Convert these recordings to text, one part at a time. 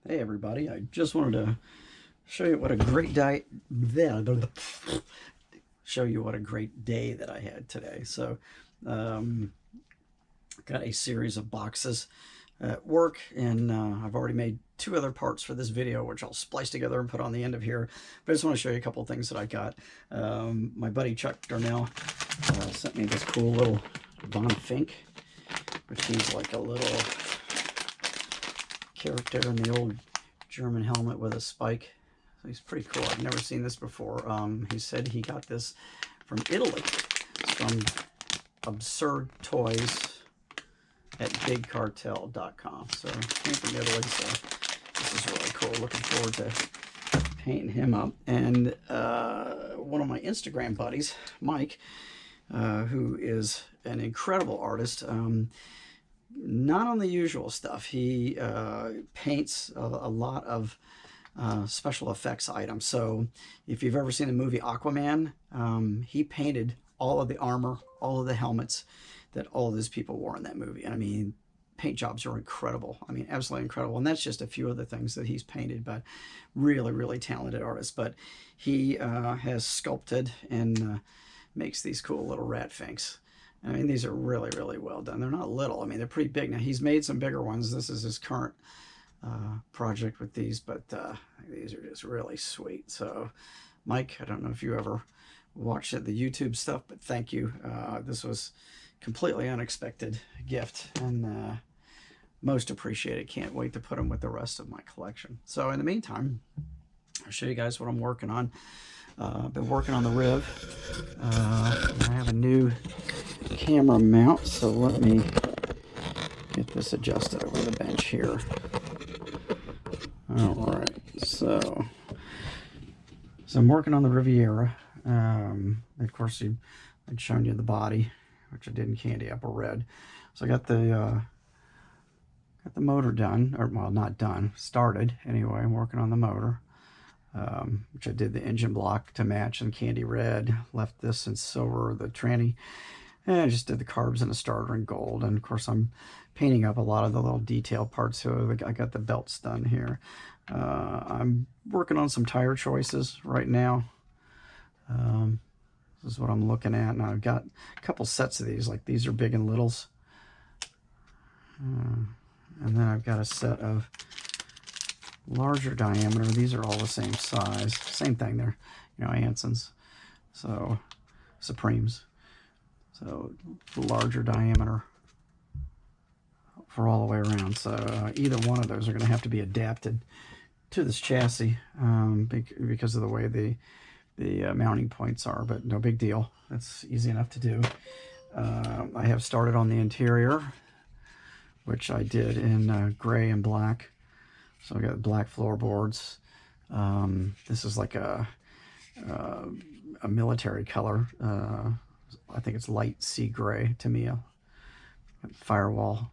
Hey everybody, I just wanted to show you what a great day that I had today. So got a series of boxes at work, and I've already made two other parts for this video, which I'll splice together and put on the end of here. But I just want to show you a couple of things that I got. My buddy Chuck Darnell sent me this cool little Von Fink, which he's like a little character in the old German helmet with a spike. So he's pretty cool. I've never seen this before. He said he got this from Italy. It's from Absurd Toys at bigcartel.com. So it came from Italy, so this is really cool. Looking forward to painting him up. And one of my Instagram buddies, Mike, who is an incredible artist, not on the usual stuff. He paints a lot of special effects items. So if you've ever seen the movie Aquaman, he painted all of the armor, all of the helmets that all of these people wore in that movie. And I mean, paint jobs are incredible. I mean, absolutely incredible. And that's just a few of the things that he's painted, but really, really talented artist. But he has sculpted and makes these cool little rat finks. I mean, these are really, really well done. They're not little. I mean, they're pretty big. Now, he's made some bigger ones. This is his current project with these, but these are just really sweet. So, Mike, I don't know if you ever watched the YouTube stuff, but thank you. This was completely unexpected gift, and most appreciated. Can't wait to put them with the rest of my collection. So, in the meantime, I'll show you guys what I'm working on. I've been working on the Riv. I have a new camera mount, so let me get this adjusted over the bench here. Alright, so I'm working on the Riviera. Of course, I'd shown you the body, which I did in candy apple red. So I got the motor done, or well, not done, started anyway. I'm working on the motor. Which I did the engine block to match in candy red, left this in silver, the tranny, and I just did the carbs in a starter in gold. And of course I'm painting up a lot of the little detail parts, so I got the belts done here. I'm working on some tire choices right now. This is what I'm looking at, and I've got a couple sets of these, like these are big and littles. And then I've got a set of larger diameter. These are all the same size, same thing. They're, you know, Ansons, so Supremes. So larger diameter for all the way around. So either one of those are going to have to be adapted to this chassis because of the way the mounting points are. But no big deal. That's easy enough to do. I have started on the interior, which I did in gray and black. So I got black floorboards. This is like a military color. I think it's light sea gray to me. Firewall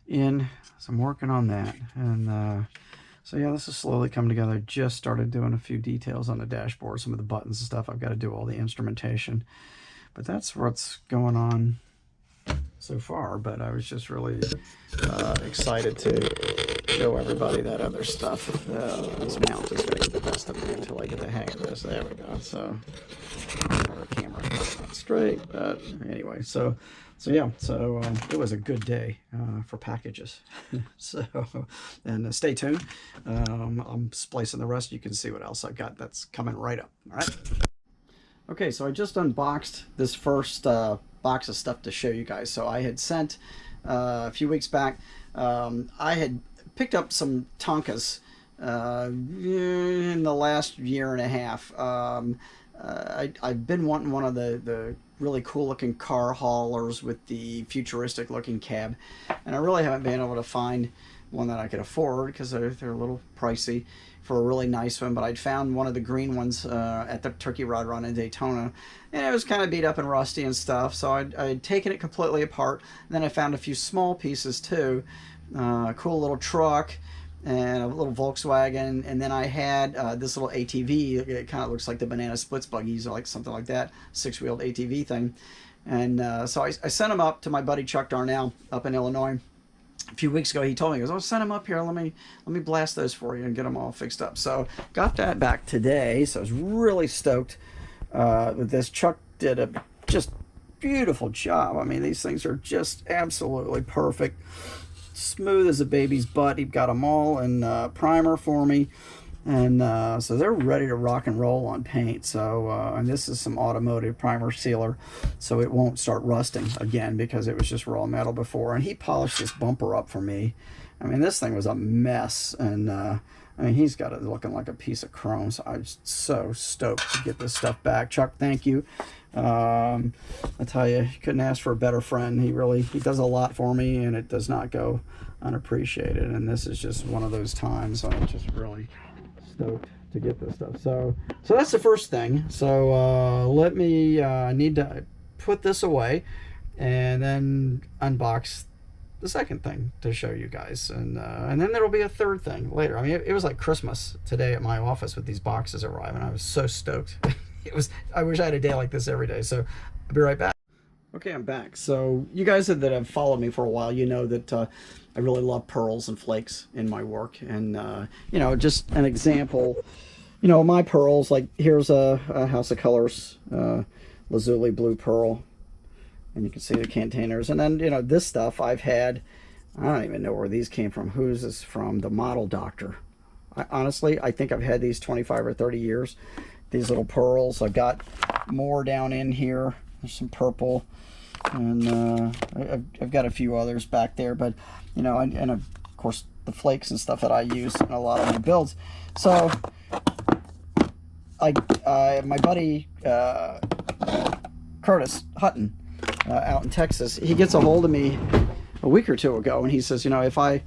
in. So I'm working on that. And so yeah, this is slowly coming together. I just started doing a few details on the dashboard, some of the buttons and stuff. I've got to do all the instrumentation. But that's what's going on so far. But I was just really excited to show everybody that other stuff. This mount is going to get the best of me until I get the hang of this. There we go. So our camera's not straight, but anyway. So yeah. So it was a good day for packages. So and stay tuned. I'm splicing the rest. You can see what else I got. That's coming right up. All right. Okay. So I just unboxed this first box of stuff to show you guys. So I had sent a few weeks back. I had picked up some Tonkas in the last year and a half. I've been wanting one of the really cool looking car haulers with the futuristic looking cab, and I really haven't been able to find one that I could afford because they're a little pricey for a really nice one. But I'd found one of the green ones at the Turkey Rod Run in Daytona, and it was kind of beat up and rusty and stuff, so I'd taken it completely apart. And then I found a few small pieces too. A cool little truck and a little Volkswagen, and then I had this little ATV. It kind of looks like the Banana Splits buggies or like something like that, six-wheeled ATV thing. And so I sent them up to my buddy Chuck Darnell up in Illinois, a few weeks ago, he told me, he goes, "Oh, send them up here. Let me blast those for you and get them all fixed up." So got that back today. So I was really stoked with this. Chuck did a just beautiful job. I mean, these things are just absolutely perfect, smooth as a baby's butt. He got them all in primer for me. And so they're ready to rock and roll on paint. So and this is some automotive primer sealer, so it won't start rusting again because it was just raw metal before. And he polished this bumper up for me. I mean, this thing was a mess, and I mean, he's got it looking like a piece of chrome. So I'm just so stoked to get this stuff back. Chuck, thank you. I tell you, you couldn't ask for a better friend. He does a lot for me, and it does not go unappreciated. And this is just one of those times. I'm just really stoked to get this stuff. So that's the first thing. So let me need to put this away and then unbox the second thing to show you guys, and then there'll be a third thing later. I mean, it was like Christmas today at my office with these boxes arriving. I was so stoked. I wish I had a day like this every day. So I'll be right back. Okay, I'm back. So you guys that have followed me for a while, you know that I really love pearls and flakes in my work. And, you know, just an example, you know, my pearls, like here's a House of Colors lazuli blue pearl. And you can see the containers. And then, you know, this stuff I've had, I don't even know where these came from. Who's this from? The Model Doctor. Honestly, I think I've had these 25 or 30 years. These little pearls. I've got more down in here. There's some purple. And I've got a few others back there. But, you know, and of course, the flakes and stuff that I use in a lot of my builds. So, my buddy Curtis Hutton, out in Texas, he gets a hold of me a week or two ago, and he says, you know, if I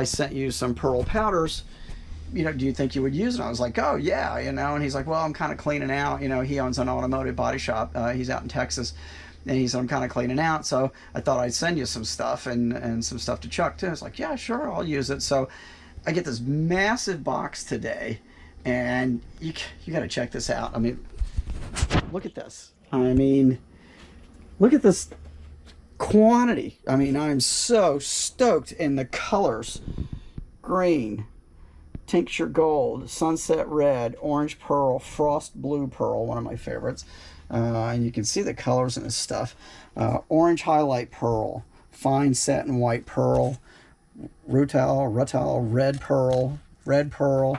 sent you some pearl powders, you know, do you think you would use it? And I was like, oh yeah, you know. And he's like, well, I'm kind of cleaning out, you know. He owns an automotive body shop. He's out in Texas, and he said, I'm kind of cleaning out, so I thought I'd send you some stuff and some stuff to Chuck too. I was like, yeah, sure, I'll use it. So I get this massive box today, and you got to check this out. I mean, look at this. I mean, look at this quantity. I mean, I'm so stoked in the colors. Green, tincture gold, sunset red, orange pearl, frost blue pearl, one of my favorites. And you can see the colors in this stuff. Orange highlight pearl, fine satin white pearl, rutil, red pearl.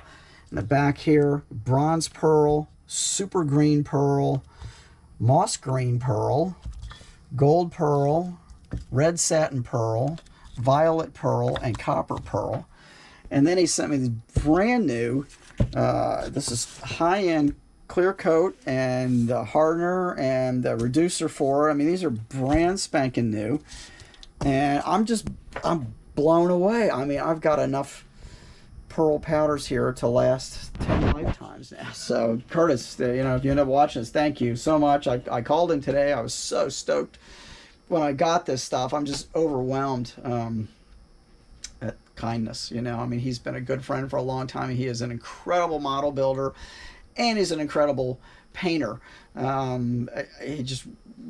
In the back here, bronze pearl, super green pearl, moss green pearl, gold pearl, red satin pearl, violet pearl, and copper pearl. And then he sent me this brand new, this is high-end clear coat and the hardener and the reducer for it. I mean, these are brand spanking new. And I'm blown away. I mean, I've got enough pearl powders here to last 10 lifetimes now. So Curtis, you know, if you end up watching this, thank you so much. I called him today. I was so stoked when I got this stuff. I'm just overwhelmed at kindness, you know. I mean, he's been a good friend for a long time. He is an incredible model builder, and he's an incredible painter. He just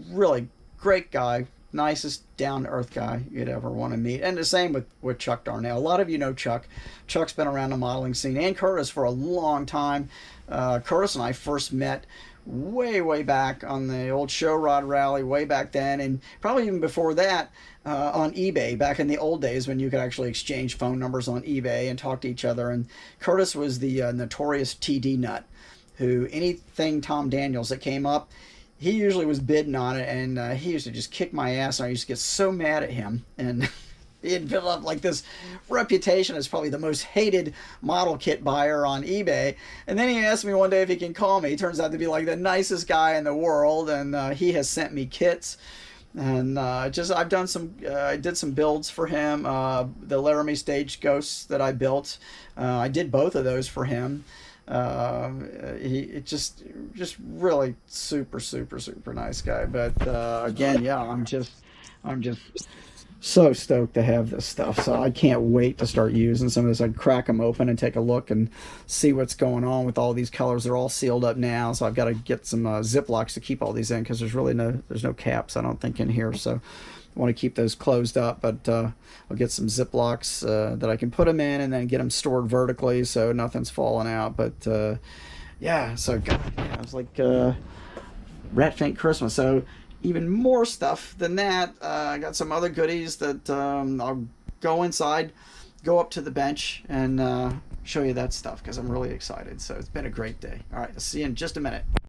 really great guy. Nicest down-to-earth guy you'd ever want to meet. And the same with Chuck Darnell. A lot of you know Chuck. Chuck's been around the modeling scene, and Curtis, for a long time. Curtis and I first met way back on the old show rod rally way back then, and probably even before that on eBay back in the old days when you could actually exchange phone numbers on eBay and talk to each other. And Curtis was the notorious TD nut, who anything Tom Daniels that came up, he usually was bidding on it, and he used to just kick my ass, and I used to get so mad at him. And he had built up like this reputation as probably the most hated model kit buyer on eBay. And then he asked me one day if he can call me. He turns out to be like the nicest guy in the world, and he has sent me kits. And I've done some, I did some builds for him. The Laramie Stage Ghosts that I built, I did both of those for him. He just really super nice guy. But again, yeah, I'm just so stoked to have this stuff. So I can't wait to start using some of this. I'd crack them open and take a look and see what's going on with all these colors. They're all sealed up now, so I've got to get some Ziplocs to keep all these in, because there's no caps, I don't think, in here. So I want to keep those closed up, but I'll get some Ziplocs that I can put them in and then get them stored vertically so nothing's falling out. But yeah, so God, yeah, it was like Rat-Fink Christmas. So even more stuff than that. I got some other goodies that I'll go inside, go up to the bench, and show you that stuff because I'm really excited. So it's been a great day. All right, I'll see you in just a minute.